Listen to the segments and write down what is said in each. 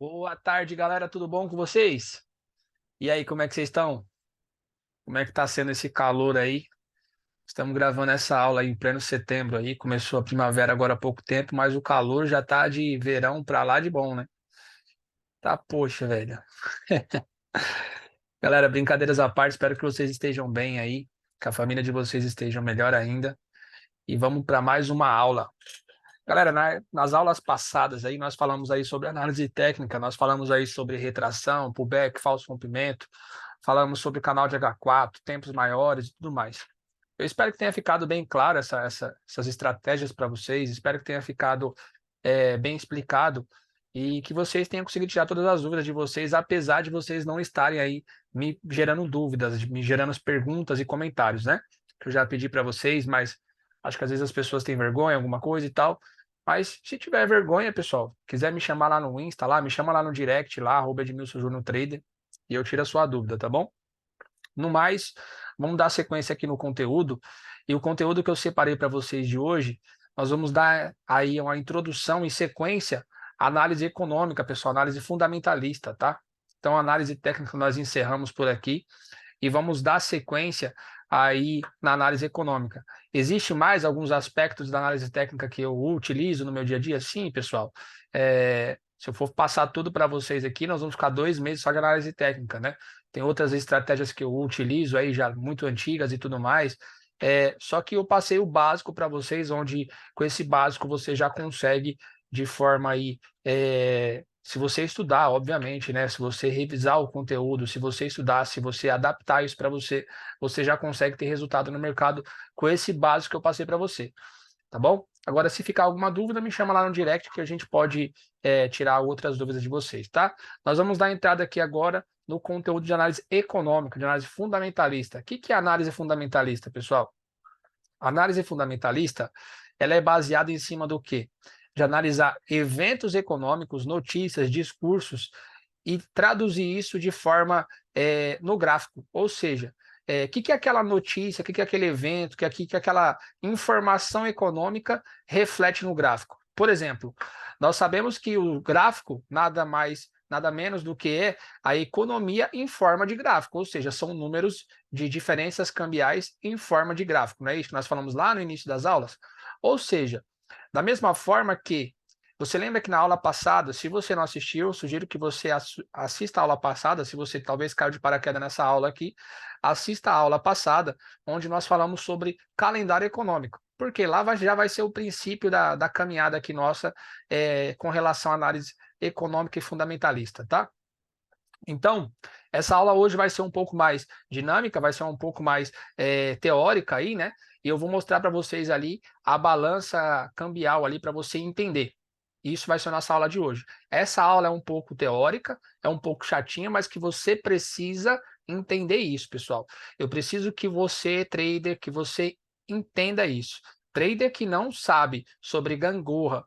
Boa tarde, galera. Tudo bom com vocês? E aí, como é que vocês estão? Como é que tá sendo esse calor aí? Estamos gravando essa aula aí em pleno setembro aí. Começou a primavera agora há pouco tempo, mas o calor já tá de verão pra lá de bom, né? Tá, poxa, velho. Galera, brincadeiras à parte, espero que vocês estejam bem aí, que a família de vocês esteja melhor ainda. E vamos para mais uma aula. Galera, nas aulas passadas aí, nós falamos aí sobre análise técnica, nós falamos aí sobre retração, pullback, falso rompimento, falamos sobre canal de H4, tempos maiores e tudo mais. Eu espero que tenha ficado bem claro essas estratégias para vocês, espero que tenha ficado bem explicado e que vocês tenham conseguido tirar todas as dúvidas de vocês, apesar de vocês não estarem aí me gerando dúvidas, me gerando perguntas e comentários, né? Que eu já pedi para vocês, mas acho que às vezes as pessoas têm vergonha, alguma coisa e tal. Mas se tiver vergonha, pessoal, quiser me chamar lá no Insta, lá, me chama lá no direct, lá, @EdmilsonJunoTrader, e eu tiro a sua dúvida, tá bom? No mais, vamos dar sequência aqui no conteúdo. E o conteúdo que eu separei para vocês de hoje, nós vamos dar aí uma introdução e sequência à análise econômica, pessoal, análise fundamentalista, tá? Então, a análise técnica nós encerramos por aqui e vamos dar sequência aí na análise econômica. Existe mais alguns aspectos da análise técnica que eu utilizo no meu dia a dia? Sim, pessoal. Se eu for passar tudo para vocês aqui, nós vamos ficar 2 meses só de análise técnica, né? Tem outras estratégias que eu utilizo aí já muito antigas e tudo mais. Só que eu passei o básico para vocês, onde com esse básico você já consegue de forma aí se você estudar, obviamente, né? Se você revisar o conteúdo, se você estudar, se você adaptar isso para você, você já consegue ter resultado no mercado com esse básico que eu passei para você, tá bom? Agora, se ficar alguma dúvida, me chama lá no direct que a gente pode tirar outras dúvidas de vocês, tá? Nós vamos dar entrada aqui agora no conteúdo de análise econômica, de análise fundamentalista. O que é análise fundamentalista, pessoal? A análise fundamentalista, ela é baseada em cima do quê? De analisar eventos econômicos, notícias, discursos e traduzir isso de forma no gráfico. Ou seja, que é aquela notícia, que é aquele evento, que aquela informação econômica reflete no gráfico. Por exemplo, nós sabemos que o gráfico nada mais, nada menos do que é a economia em forma de gráfico, ou seja, são números de diferenças cambiais em forma de gráfico, não é isso que nós falamos lá no início das aulas? Ou seja, da mesma forma que você lembra que na aula passada, se você não assistiu, eu sugiro que você assista a aula passada, se você talvez caiu de paraquedas nessa aula aqui, assista a aula passada, onde nós falamos sobre calendário econômico, porque lá já vai ser o princípio da caminhada aqui nossa com relação à análise econômica e fundamentalista, tá? Então, essa aula hoje vai ser um pouco mais dinâmica, vai ser um pouco mais teórica aí, né? E eu vou mostrar para vocês ali a balança cambial ali para você entender. Isso vai ser a nossa aula de hoje. Essa aula é um pouco teórica, é um pouco chatinha, mas que você precisa entender isso, pessoal. Eu preciso que você, trader, que você entenda isso. Trader que não sabe sobre gangorra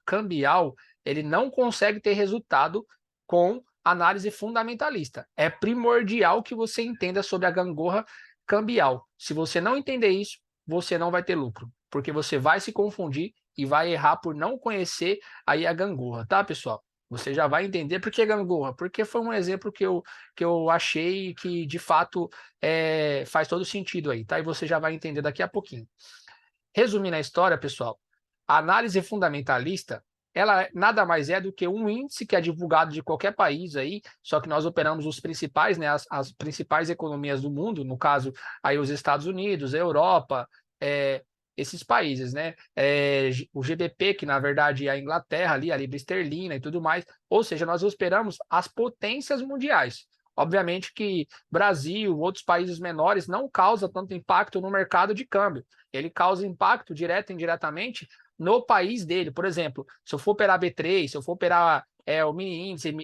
cambial, ele não consegue ter resultado com análise fundamentalista. É primordial que você entenda sobre a gangorra cambial. Se você não entender isso, você não vai ter lucro, porque você vai se confundir e vai errar por não conhecer aí a gangorra, tá, pessoal? Você já vai entender por que gangorra, porque foi um exemplo que eu achei que de fato faz todo sentido aí, tá? E você já vai entender daqui a pouquinho. Resumindo a história, pessoal, a análise fundamentalista, ela nada mais é do que um índice que é divulgado de qualquer país aí, só que nós operamos os principais, né, as principais economias do mundo, no caso aí os Estados Unidos, a Europa, esses países, né, o GBP, que na verdade é a Inglaterra ali, a libra esterlina e tudo mais, ou seja, nós operamos as potências mundiais. Obviamente que Brasil, outros países menores não causa tanto impacto no mercado de câmbio, ele causa impacto direto e indiretamente no país dele. Por exemplo, se eu for operar B3, se eu for operar o mini índice,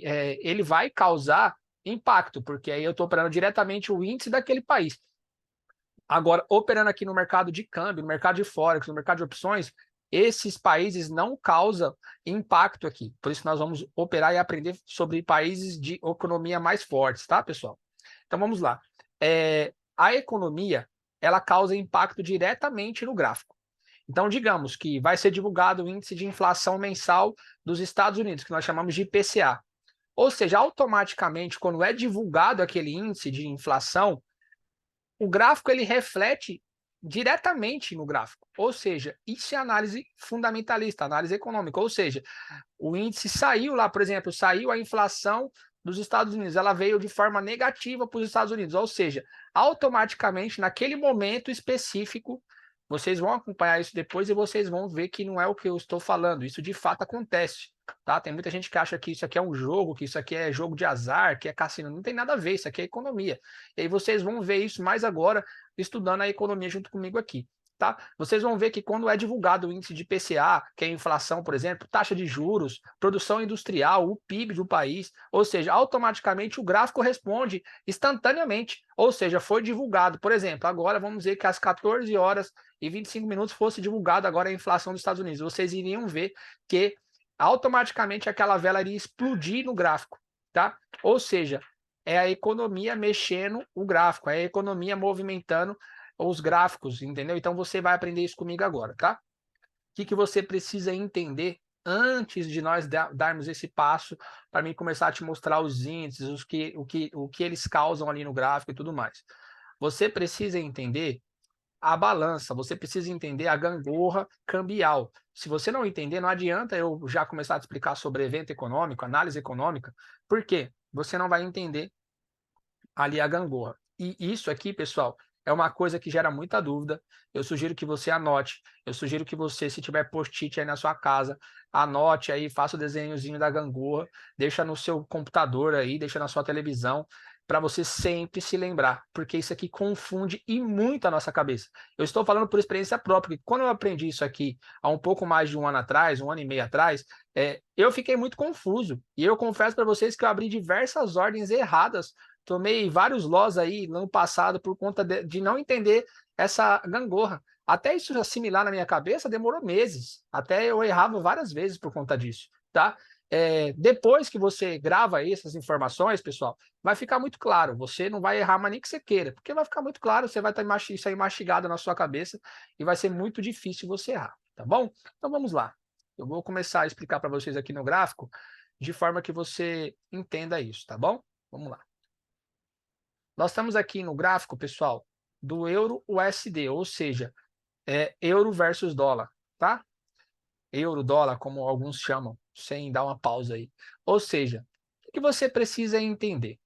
ele vai causar impacto, porque aí eu estou operando diretamente o índice daquele país. Agora, operando aqui no mercado de câmbio, no mercado de Forex, no mercado de opções, esses países não causam impacto aqui. Por isso, nós vamos operar e aprender sobre países de economia mais fortes, tá, pessoal? Então, vamos lá. A economia, ela causa impacto diretamente no gráfico. Então, digamos que vai ser divulgado o índice de inflação mensal dos Estados Unidos, que nós chamamos de IPCA. Ou seja, automaticamente, quando é divulgado aquele índice de inflação, o gráfico ele reflete diretamente no gráfico. Ou seja, isso é análise fundamentalista, análise econômica. Ou seja, o índice saiu lá, por exemplo, saiu a inflação dos Estados Unidos, ela veio de forma negativa para os Estados Unidos. Ou seja, automaticamente, naquele momento específico, vocês vão acompanhar isso depois e vocês vão ver que não é o que eu estou falando. Isso de fato acontece. Tá? Tem muita gente que acha que isso aqui é um jogo, que isso aqui é jogo de azar, que é cassino. Não tem nada a ver, isso aqui é economia. E aí vocês vão ver isso mais agora, estudando a economia junto comigo aqui. Tá? Vocês vão ver que quando é divulgado o índice de PCA, que é a inflação, por exemplo, taxa de juros, produção industrial, o PIB do país, ou seja, automaticamente o gráfico responde instantaneamente, ou seja, foi divulgado. Por exemplo, agora vamos dizer que às 14 horas e 25 minutos fosse divulgado agora a inflação dos Estados Unidos. Vocês iriam ver que automaticamente aquela vela iria explodir no gráfico, tá? Ou seja, é a economia mexendo o gráfico, é a economia movimentando os gráficos, entendeu? Então você vai aprender isso comigo agora, tá? O que você precisa entender antes de nós darmos esse passo para mim começar a te mostrar os índices, o que eles causam ali no gráfico e tudo mais. Você precisa entender a balança, você precisa entender a gangorra cambial. Se você não entender, não adianta eu já começar a te explicar sobre evento econômico, análise econômica, porque você não vai entender ali a gangorra. E isso aqui, pessoal, é uma coisa que gera muita dúvida. Eu sugiro que você anote. Eu sugiro que você, se tiver post-it aí na sua casa, anote aí, faça o desenhozinho da gangorra, deixa no seu computador aí, deixa na sua televisão, para você sempre se lembrar, porque isso aqui confunde e muito a nossa cabeça. Eu estou falando por experiência própria, porque quando eu aprendi isso aqui há um pouco mais de um ano atrás, um ano e meio atrás, eu fiquei muito confuso. E eu confesso para vocês que eu abri diversas ordens erradas. Tomei vários loss aí no ano passado por conta de não entender essa gangorra. Até isso assimilar na minha cabeça demorou meses. Até eu errava várias vezes por conta disso, tá? Depois que você grava aí essas informações, pessoal, vai ficar muito claro. Você não vai errar mais nem que você queira, porque vai ficar muito claro, você vai estar isso aí mastigado na sua cabeça e vai ser muito difícil você errar, tá bom? Então vamos lá. Eu vou começar a explicar para vocês aqui no gráfico, de forma que você entenda isso, tá bom? Vamos lá. Nós estamos aqui no gráfico, pessoal, do euro USD, ou seja, euro versus dólar, tá? Euro, dólar, como alguns chamam, sem dar uma pausa aí. Ou seja, o que você precisa entender?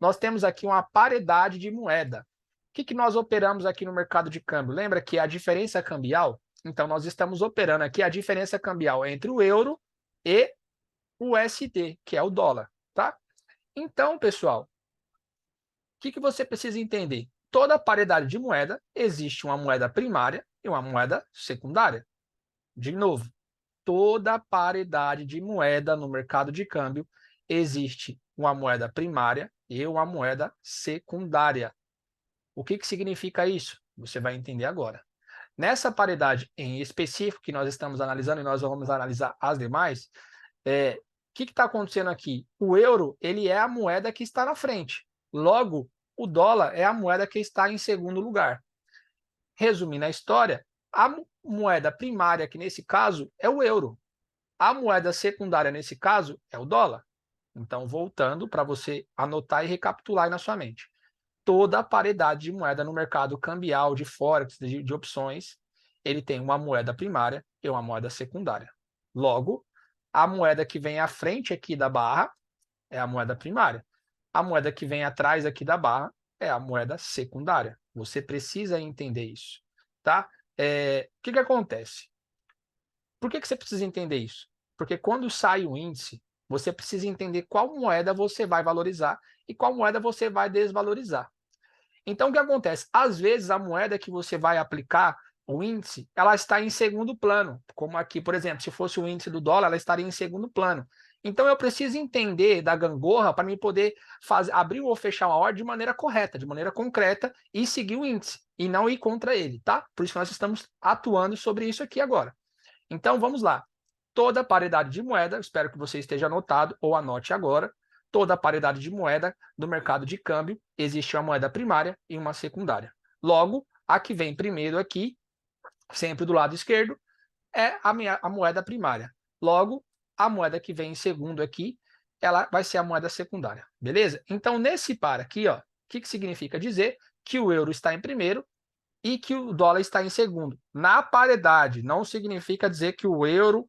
Nós temos aqui uma paridade de moeda. O que nós operamos aqui no mercado de câmbio? Lembra que a diferença cambial? Então, nós estamos operando aqui a diferença cambial entre o euro e o USD, que é o dólar, tá? Então, pessoal, o que você precisa entender? Toda paridade de moeda, existe uma moeda primária e uma moeda secundária. De novo, toda paridade de moeda no mercado de câmbio, existe uma moeda primária e uma moeda secundária. O que significa isso? Você vai entender agora. Nessa paridade em específico que nós estamos analisando, e nós vamos analisar as demais, o que está acontecendo aqui? O euro ele é a moeda que está na frente. Logo, o dólar é a moeda que está em segundo lugar. Resumindo a história, a moeda primária, que nesse caso é o euro. A moeda secundária, nesse caso, é o dólar. Então, voltando para você anotar e recapitular aí na sua mente. Toda a paridade de moeda no mercado cambial, de forex, de opções, ele tem uma moeda primária e uma moeda secundária. Logo, a moeda que vem à frente aqui da barra é a moeda primária. A moeda que vem atrás aqui da barra é a moeda secundária. Você precisa entender isso, tá? O que acontece? Por que você precisa entender isso? Porque quando sai o índice, você precisa entender qual moeda você vai valorizar e qual moeda você vai desvalorizar. Então, o que acontece? Às vezes, a moeda que você vai aplicar, o índice, ela está em segundo plano. Como aqui, por exemplo, se fosse o índice do dólar, ela estaria em segundo plano. Então, eu preciso entender da gangorra para mim poder abrir ou fechar uma ordem de maneira correta, de maneira concreta e seguir o índice e não ir contra ele, tá? Por isso que nós estamos atuando sobre isso aqui agora. Então, vamos lá. Toda paridade de moeda, espero que você esteja anotado ou anote agora, toda paridade de moeda do mercado de câmbio, existe uma moeda primária e uma secundária. Logo, a que vem primeiro aqui sempre do lado esquerdo, é a moeda primária. Logo, a moeda que vem em segundo aqui, ela vai ser a moeda secundária, beleza? Então, nesse par aqui, ó, o que significa dizer que o euro está em primeiro e que o dólar está em segundo? Na paridade, não significa dizer que o euro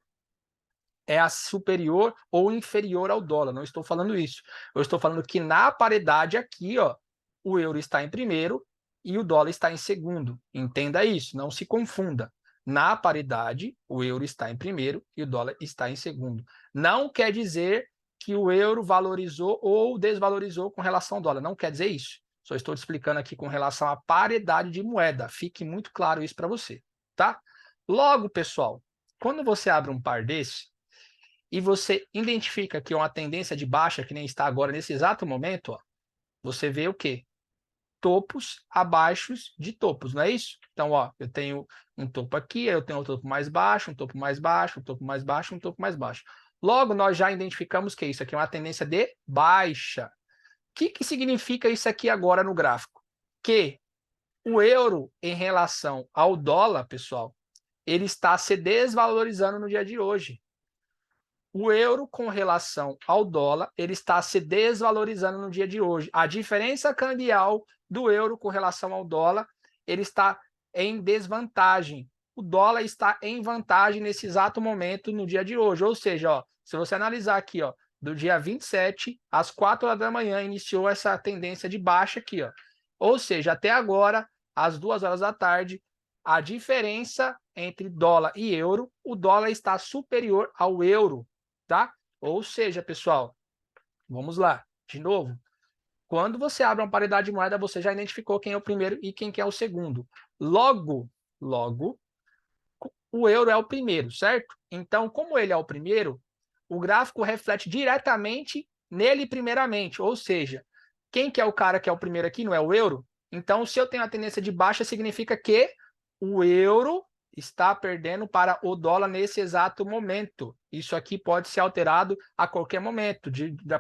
é a superior ou inferior ao dólar, não estou falando isso. Eu estou falando que na paridade aqui, ó, o euro está em primeiro e o dólar está em segundo. Entenda isso, não se confunda. Na paridade, o euro está em primeiro e o dólar está em segundo. Não quer dizer que o euro valorizou ou desvalorizou com relação ao dólar, não quer dizer isso. Só estou te explicando aqui com relação à paridade de moeda. Fique muito claro isso para você, tá? Logo, pessoal, quando você abre um par desse, e você identifica que é uma tendência de baixa, que nem está agora nesse exato momento, ó, você vê o quê? Topos abaixo de topos, não é isso? Então, ó, eu tenho um topo aqui, eu tenho um topo mais baixo, um topo mais baixo, um topo mais baixo, um topo mais baixo. Logo, nós já identificamos que isso aqui é uma tendência de baixa. O que significa isso aqui agora no gráfico? Que o euro em relação ao dólar, pessoal, ele está se desvalorizando no dia de hoje. O euro com relação ao dólar, ele está se desvalorizando no dia de hoje. A diferença cambial do euro com relação ao dólar, ele está em desvantagem. O dólar está em vantagem nesse exato momento no dia de hoje. Ou seja, ó, se você analisar aqui, ó, do dia 27 às 4 horas da manhã, iniciou essa tendência de baixa aqui, ó. Ou seja, até agora, às 2 horas da tarde, a diferença entre dólar e euro, o dólar está superior ao euro. Tá? Ou seja, pessoal, vamos lá, de novo. Quando você abre uma paridade de moeda, você já identificou quem é o primeiro e quem é o segundo. Logo, o euro é o primeiro, certo? Então, como ele é o primeiro, o gráfico reflete diretamente nele primeiramente. Ou seja, quem que é o cara que é o primeiro aqui, não é o euro? Então, se eu tenho a tendência de baixa, significa que o euro está perdendo para o dólar nesse exato momento. Isso aqui pode ser alterado a qualquer momento.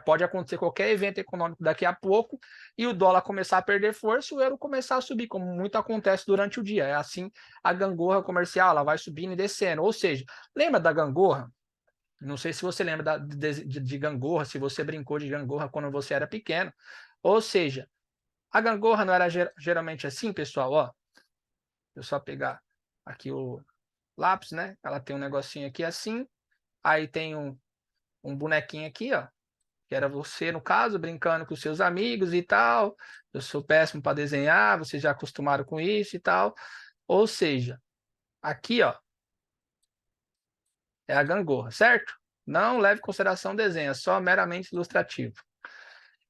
Pode acontecer qualquer evento econômico daqui a pouco e o dólar começar a perder força e o euro começar a subir, como muito acontece durante o dia. É assim a gangorra comercial, ela vai subindo e descendo. Ou seja, lembra da gangorra? Não sei se você lembra de gangorra, se você brincou de gangorra quando você era pequeno. Ou seja, a gangorra não era geralmente assim, pessoal? Ó, eu só pegar aqui o lápis, né? Ela tem um negocinho aqui assim, aí tem um bonequinho aqui, ó, que era você, no caso, brincando com seus amigos e tal. Eu sou péssimo para desenhar, vocês já acostumaram com isso e tal. Ou seja, aqui, ó, é a gangorra, certo? Não leve em consideração o desenho, é só meramente ilustrativo.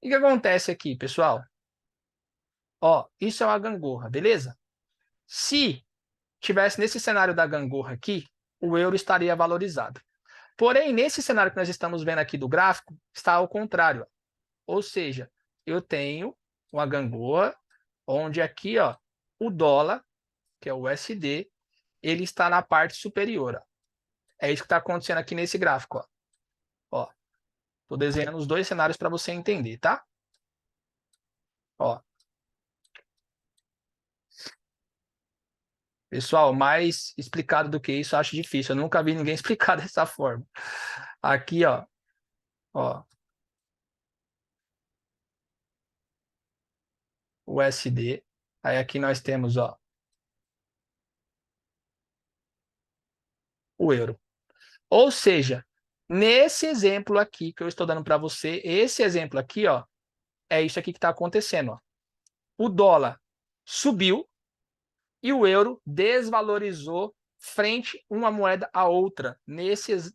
E o que acontece aqui, pessoal? Ó, isso é uma gangorra, beleza? Se tivesse nesse cenário da gangorra aqui, o euro estaria valorizado. Porém, nesse cenário que nós estamos vendo aqui do gráfico, está ao contrário. Ou seja, eu tenho uma gangorra, onde aqui, ó, o dólar, que é o USD, ele está na parte superior. Ó. É isso que está acontecendo aqui nesse gráfico. Ó. Estou desenhando os dois cenários para você entender, tá? Ó. Pessoal, mais explicado do que isso, eu acho difícil. Eu nunca vi ninguém explicar dessa forma. Aqui, ó. Ó. USD. Aí aqui nós temos, ó, o euro. Ou seja, nesse exemplo aqui que eu estou dando para você, esse exemplo aqui, ó, é isso aqui que está acontecendo. Ó. O dólar subiu e o euro desvalorizou frente uma moeda à outra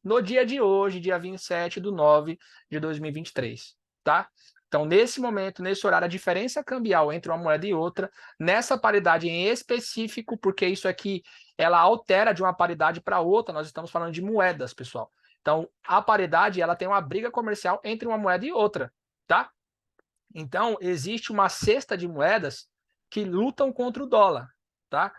no dia de hoje, dia 27/9 de 2023, tá? Então, nesse momento, nesse horário, a diferença cambial entre uma moeda e outra, nessa paridade em específico, porque isso aqui, ela altera de uma paridade para outra, nós estamos falando de moedas, pessoal. Então, a paridade, ela tem uma briga comercial entre uma moeda e outra, tá? Então, existe uma cesta de moedas que lutam contra o dólar, tá?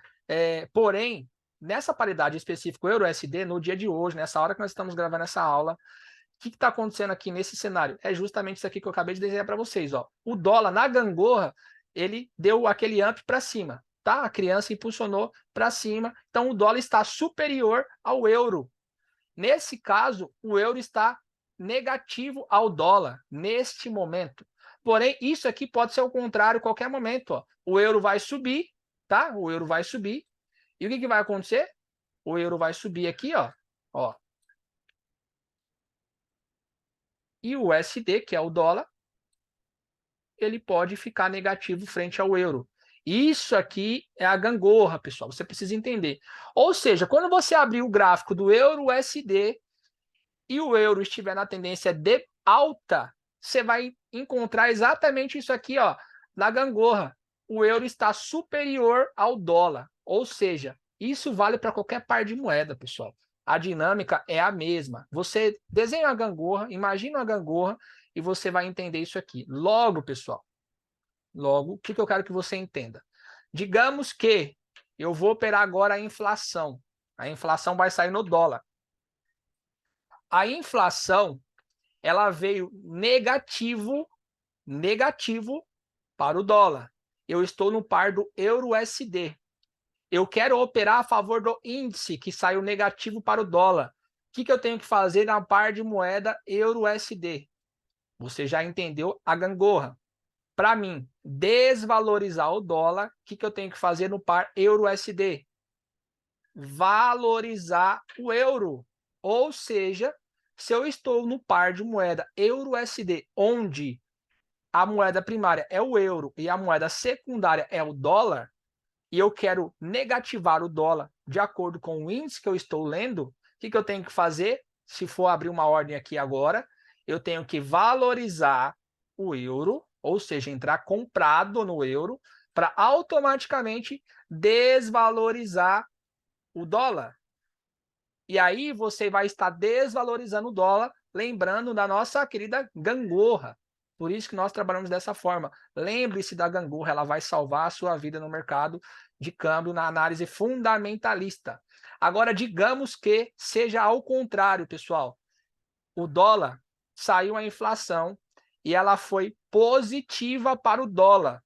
Porém, nessa paridade específica, o euro-USD, no dia de hoje, nessa hora que nós estamos gravando essa aula, o que está acontecendo aqui nesse cenário? É justamente isso aqui que eu acabei de desenhar para vocês. Ó. O dólar, na gangorra, ele deu aquele amp para cima. tá? A criança impulsionou para cima, então o dólar está superior ao euro. Nesse caso, o euro está negativo ao dólar, neste momento. Porém, isso aqui pode ser o contrário a qualquer momento. Ó. O euro vai subir, tá? O euro vai subir. E o que vai acontecer? O euro vai subir aqui, ó. E o USD, que é o dólar, ele pode ficar negativo frente ao euro. Isso aqui é a gangorra, pessoal. Você precisa entender. Ou seja, quando você abrir o gráfico do euro-USD e o euro estiver na tendência de alta, você vai encontrar exatamente isso aqui, ó, na gangorra. O euro está superior ao dólar. Ou seja, isso vale para qualquer par de moeda, pessoal. A dinâmica é a mesma. Você desenha uma gangorra, imagina uma gangorra e você vai entender isso aqui. Logo, pessoal, logo, o que eu quero que você entenda? Digamos que eu vou operar agora a inflação. A inflação vai sair no dólar. A inflação, ela veio negativo para o dólar. Eu estou no par do euro-USD. Eu quero operar a favor do índice que saiu negativo para o dólar. O que eu tenho que fazer na par de moeda euro-USD? Você já entendeu a gangorra. Para mim, desvalorizar o dólar, o que eu tenho que fazer no par euro-USD? Valorizar o euro. Ou seja, se eu estou no par de moeda euro-USD, onde a moeda primária é o euro e a moeda secundária é o dólar, e eu quero negativar o dólar de acordo com o índice que eu estou lendo, o que eu tenho que fazer? Se for abrir uma ordem aqui agora, eu tenho que valorizar o euro, ou seja, entrar comprado no euro, para automaticamente desvalorizar o dólar. E aí você vai estar desvalorizando o dólar, lembrando da nossa querida gangorra. Por isso que nós trabalhamos dessa forma. Lembre-se da gangorra, ela vai salvar a sua vida no mercado de câmbio na análise fundamentalista. Agora, digamos que seja ao contrário, pessoal. O dólar saiu a inflação e ela foi positiva para o dólar.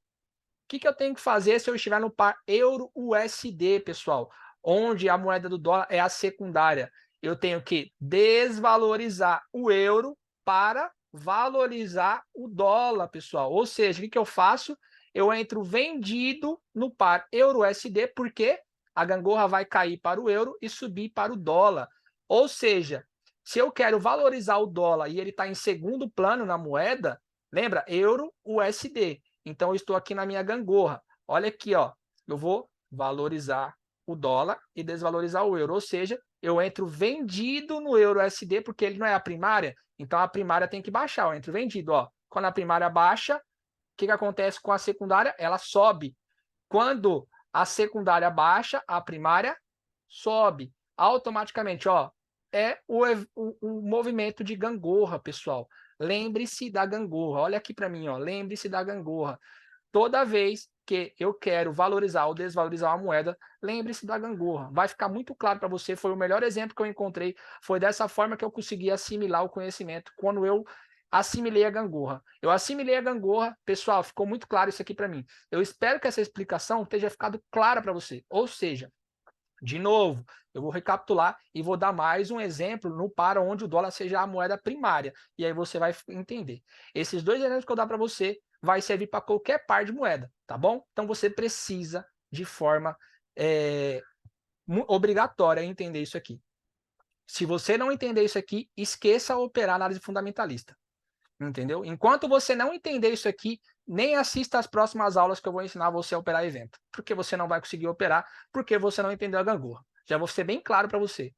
O que eu tenho que fazer se eu estiver no par euro-USD, pessoal? Onde a moeda do dólar é a secundária. Eu tenho que desvalorizar o euro para valorizar o dólar, pessoal. Ou seja, o que eu faço? Eu entro vendido no par euro-USD, porque a gangorra vai cair para o euro e subir para o dólar. Ou seja, se eu quero valorizar o dólar e ele está em segundo plano na moeda, lembra? Euro-USD. Então, eu estou aqui na minha gangorra. Olha aqui, ó. Eu vou valorizar o dólar e desvalorizar o euro. Ou seja, eu entro vendido no euro-USD porque ele não é a primária. Então, a primária tem que baixar. Eu entro vendido, ó. Quando a primária baixa, o que acontece com a secundária? Ela sobe. Quando a secundária baixa, a primária sobe. Automaticamente, ó. É o movimento de gangorra, pessoal. Lembre-se da gangorra. Olha aqui para mim, ó. Lembre-se da gangorra. Toda vez que eu quero valorizar ou desvalorizar uma moeda, lembre-se da gangorra. Vai ficar muito claro para você. Foi o melhor exemplo que eu encontrei. Foi dessa forma que eu consegui assimilar o conhecimento quando eu assimilei a gangorra. Eu assimilei a gangorra, pessoal, ficou muito claro isso aqui para mim. Eu espero que essa explicação tenha ficado clara para você. Ou seja, de novo, eu vou recapitular e vou dar mais um exemplo no par onde o dólar seja a moeda primária. E aí você vai entender. Esses dois exemplos que eu dar para você vai servir para qualquer par de moeda, tá bom? Então você precisa, de forma obrigatória, entender isso aqui. Se você não entender isso aqui, esqueça operar análise fundamentalista. Entendeu? Enquanto você não entender isso aqui, nem assista as próximas aulas que eu vou ensinar você a operar evento. Porque você não vai conseguir operar, porque você não entendeu a gangorra. Já vou ser bem claro para você.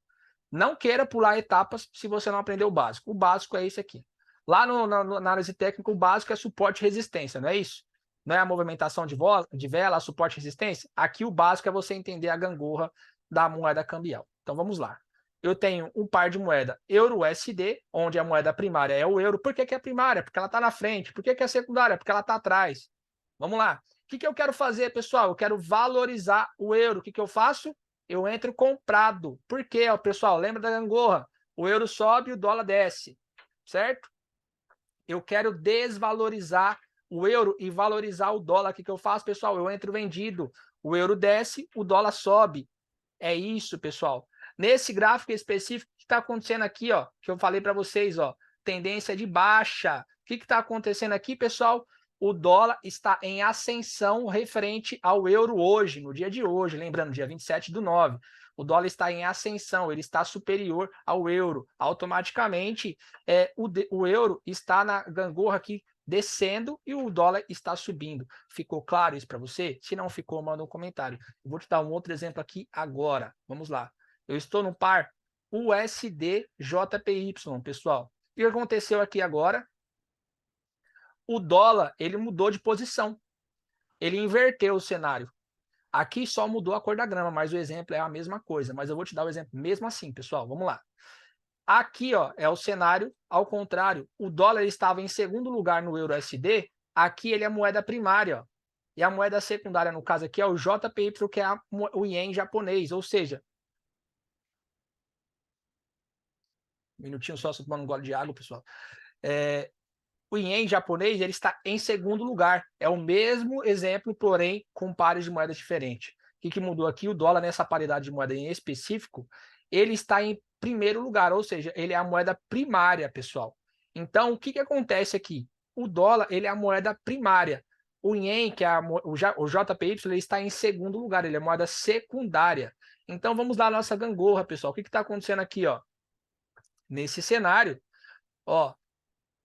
Não queira pular etapas se você não aprender o básico. O básico é esse aqui. Lá na análise técnica, o básico é suporte e resistência, não é isso? Não é a movimentação de vela, suporte e resistência? Aqui o básico é você entender a gangorra da moeda cambial. Então vamos lá. Eu tenho um par de moeda euro-USD, onde a moeda primária é o euro. Por que é primária? Porque ela está na frente. Por que é secundária? Porque ela está atrás. Vamos lá. O que eu quero fazer, pessoal? Eu quero valorizar o euro. O que eu faço? Eu entro comprado. Por quê, pessoal? Lembra da gangorra? O euro sobe e o dólar desce. Certo? Eu quero desvalorizar o euro e valorizar o dólar. O que eu faço, pessoal? Eu entro vendido. o euro desce, o dólar sobe. É isso, pessoal. Nesse gráfico específico, o que está acontecendo aqui, ó, que eu falei para vocês, ó, tendência de baixa. O que está acontecendo aqui, pessoal? O dólar está em ascensão referente ao euro hoje, no dia de hoje, lembrando, dia 27/9. O dólar está em ascensão, ele está superior ao euro. Automaticamente, o euro está na gangorra aqui descendo e o dólar está subindo. Ficou claro isso para você? Se não ficou, manda um comentário. Eu vou te dar um outro exemplo aqui agora. Vamos lá. Eu estou no par USD-JPY, pessoal. O que aconteceu aqui agora? O dólar, ele mudou de posição. Ele inverteu o cenário. Aqui só mudou a cor da grama, mas o exemplo é a mesma coisa. Mas eu vou te dar o exemplo mesmo assim, pessoal. Vamos lá. Aqui, ó, é o cenário ao contrário. O dólar estava em segundo lugar no euro USD. Aqui ele é a moeda primária, ó. E a moeda secundária, no caso aqui, é o JPY, que é o ien japonês. Ou seja, um minutinho só tomando um gole de água, pessoal. O ien japonês ele está em segundo lugar. É o mesmo exemplo, porém, com pares de moedas diferentes. O que mudou aqui? O dólar, nessa paridade de moeda em específico, ele está em primeiro lugar, ou seja, ele é a moeda primária, pessoal. Então, o que acontece aqui? O dólar ele é a moeda primária. O ien, que é o JPY, ele está em segundo lugar, ele é a moeda secundária. Então, vamos lá a nossa gangorra, pessoal. O que está acontecendo aqui? Ó? Nesse cenário, ó,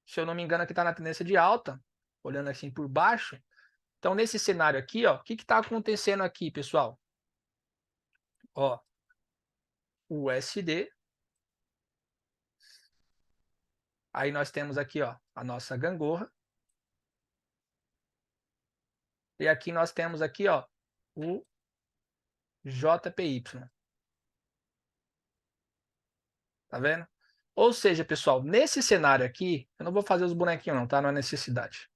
se eu não me engano, aqui está na tendência de alta, olhando assim por baixo. Então, nesse cenário aqui, ó, o que está acontecendo aqui, pessoal? Ó, o USD. Aí nós temos aqui, ó, a nossa gangorra. E aqui nós temos aqui, ó, o JPY. Tá vendo? Ou seja, pessoal, nesse cenário aqui, eu não vou fazer os bonequinhos não, tá? Não é necessidade.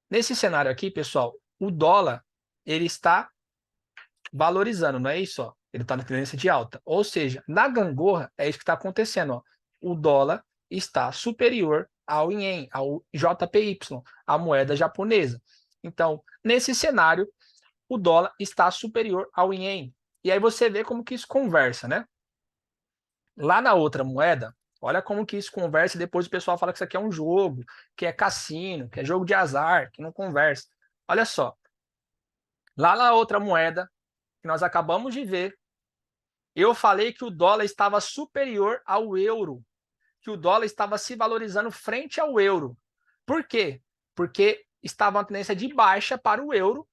Nesse cenário aqui, pessoal, o dólar, ele está valorizando, não é isso? Ó? Ele está na tendência de alta. Ou seja, na gangorra, é isso que está acontecendo. Ó. O dólar está superior ao ien, ao JPY, a moeda japonesa. Então, nesse cenário, o dólar está superior ao ien. E aí você vê como que isso conversa, né? Lá na outra moeda, olha como que isso conversa e depois o pessoal fala que isso aqui é um jogo, que é cassino, que é jogo de azar, que não conversa. Olha só. Lá na outra moeda, que nós acabamos de ver, eu falei que o dólar estava superior ao euro, que o dólar estava se valorizando frente ao euro. Por quê? Porque estava uma tendência de baixa para o euro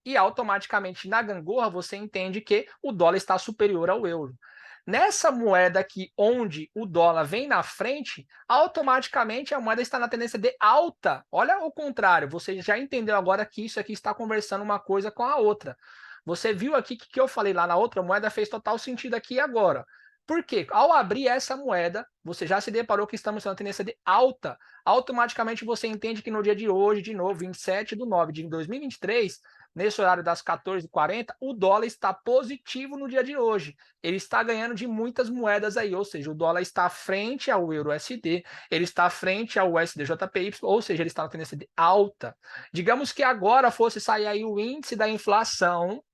e automaticamente na gangorra você entende que o dólar está superior ao euro. Nessa moeda aqui, onde o dólar vem na frente, automaticamente a moeda está na tendência de alta. Olha o contrário, você já entendeu agora que isso aqui está conversando uma coisa com a outra. Você viu aqui que eu falei lá na outra moeda fez total sentido aqui agora. Por quê? Ao abrir essa moeda, você já se deparou que estamos na tendência de alta. Automaticamente você entende que no dia de hoje, de novo, 27/9 de 2023, nesse horário das 14h40, o dólar está positivo no dia de hoje. Ele está ganhando de muitas moedas aí, ou seja, o dólar está frente ao euro USD, ele está frente ao USD-JPY, ou seja, ele está na tendência de alta. Digamos que agora fosse sair aí o índice da inflação,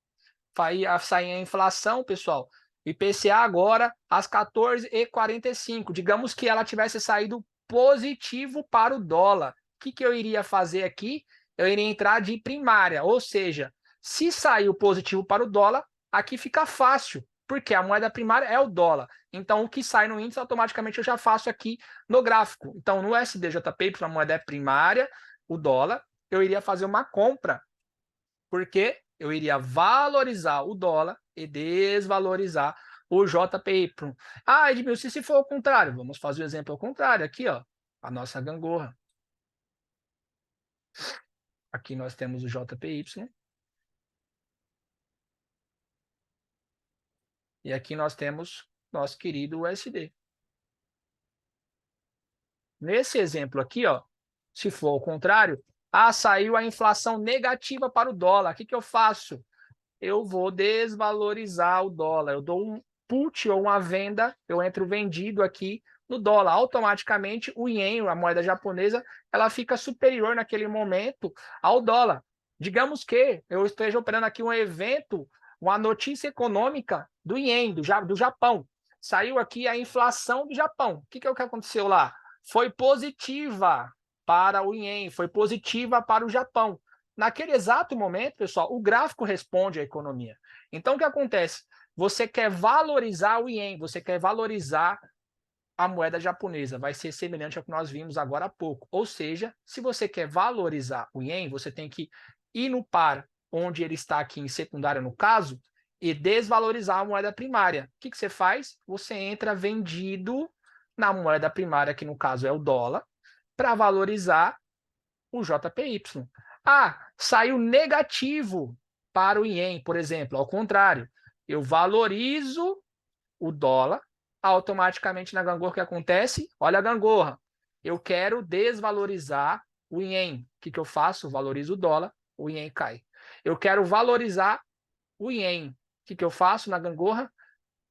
sair a inflação, pessoal, IPCA agora às 14h45. Digamos que ela tivesse saído positivo para o dólar. O que eu iria fazer aqui? Eu iria entrar de primária, ou seja, se saiu positivo para o dólar, aqui fica fácil, porque a moeda primária é o dólar. Então, o que sai no índice, automaticamente eu já faço aqui no gráfico. Então, no USD-JPY, a moeda é primária, o dólar, eu iria fazer uma compra, porque eu iria valorizar o dólar e desvalorizar o JPY. Ah, Edmilson, se for o contrário, vamos fazer o exemplo ao contrário. Aqui, ó, a nossa gangorra. Aqui nós temos o JPY. E aqui nós temos nosso querido USD. Nesse exemplo aqui, ó, se for ao contrário, saiu a inflação negativa para o dólar. O que eu faço? Eu vou desvalorizar o dólar. Eu dou um put ou uma venda, eu entro vendido aqui no dólar. Automaticamente o ien, a moeda japonesa, ela fica superior naquele momento ao dólar. Digamos que eu esteja operando aqui um evento, uma notícia econômica do Ien, do Japão. Saiu aqui a inflação do Japão. O que é o que aconteceu lá? Foi positiva para o Ien, foi positiva para o Japão. Naquele exato momento, pessoal, o gráfico responde à economia. Então, o que acontece? Você quer valorizar o Ien, você quer valorizar a moeda japonesa, vai ser semelhante ao que nós vimos agora há pouco. Ou seja, se você quer valorizar o Ien, você tem que ir no par onde ele está aqui em secundária, no caso, e desvalorizar a moeda primária. O que você faz? Você entra vendido na moeda primária, que no caso é o dólar, para valorizar o JPY. Ah, saiu negativo para o Ien, por exemplo. Ao contrário, eu valorizo o dólar, automaticamente na gangorra o que acontece? Olha a gangorra. Eu quero desvalorizar o Ien. O que eu faço? Valorizo o dólar, o Ien cai. Eu quero valorizar o Ien. O que eu faço na gangorra?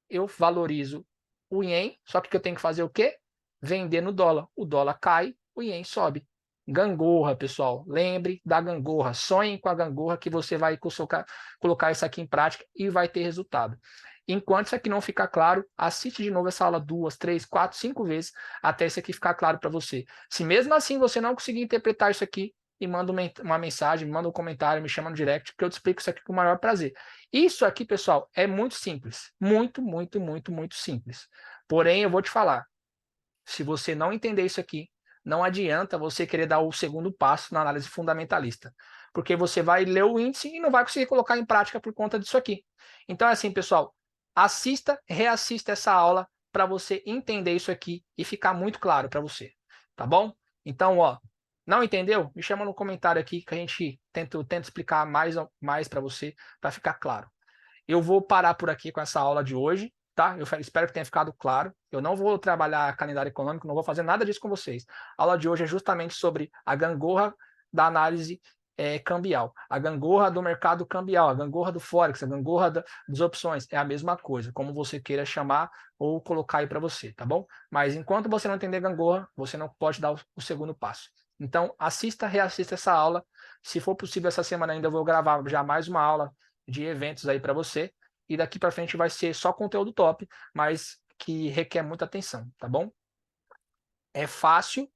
Eu valorizo o Ien, só que eu tenho que fazer o quê? Vender no dólar. O dólar cai, o Ien sobe. Gangorra, pessoal. Lembre da gangorra. Sonhe com a gangorra que você vai colocar isso aqui em prática e vai ter resultado. Enquanto isso aqui não ficar claro, assiste de novo essa aula 2, 3, 4, 5 vezes até isso aqui ficar claro para você. Se mesmo assim você não conseguir interpretar isso aqui, me manda uma mensagem, me manda um comentário, me chama no direct, que eu te explico isso aqui com o maior prazer. Isso aqui, pessoal, é muito simples. Muito, muito, muito, muito simples. Porém, eu vou te falar, se você não entender isso aqui, não adianta você querer dar o segundo passo na análise fundamentalista, porque você vai ler o índice e não vai conseguir colocar em prática por conta disso aqui. Então é assim, pessoal, assista, reassista essa aula para você entender isso aqui e ficar muito claro para você, tá bom? Então, ó, não entendeu? Me chama no comentário aqui que a gente tenta explicar mais para você, para ficar claro. Eu vou parar por aqui com essa aula de hoje, tá? Eu espero que tenha ficado claro. Eu não vou trabalhar calendário econômico, não vou fazer nada disso com vocês. A aula de hoje é justamente sobre a gangorra da análise cambial, a gangorra do mercado cambial, a gangorra do Forex, a gangorra das opções. É a mesma coisa, como você queira chamar ou colocar aí para você, tá bom? Mas enquanto você não entender gangorra, você não pode dar o segundo passo. Então, assista, reassista essa aula. Se for possível, essa semana ainda eu vou gravar já mais uma aula de eventos aí para você. E daqui para frente vai ser só conteúdo top, mas que requer muita atenção, tá bom? É fácil,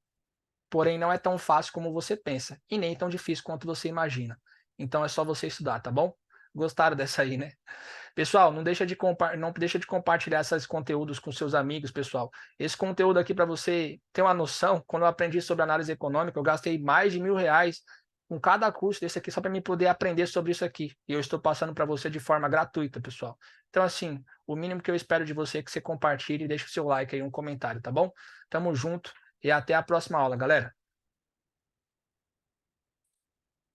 porém não é tão fácil como você pensa. E nem tão difícil quanto você imagina. Então é só você estudar, tá bom? Gostaram dessa aí, né? Pessoal, não deixa de compartilhar esses conteúdos com seus amigos, pessoal. Esse conteúdo aqui, para você ter uma noção, quando eu aprendi sobre análise econômica, eu gastei mais de R$ 1.000 com cada curso desse aqui, só para me poder aprender sobre isso aqui. E eu estou passando para você de forma gratuita, pessoal. Então, assim, o mínimo que eu espero de você é que você compartilhe e deixe o seu like aí, um comentário, tá bom? Tamo junto e até a próxima aula, galera.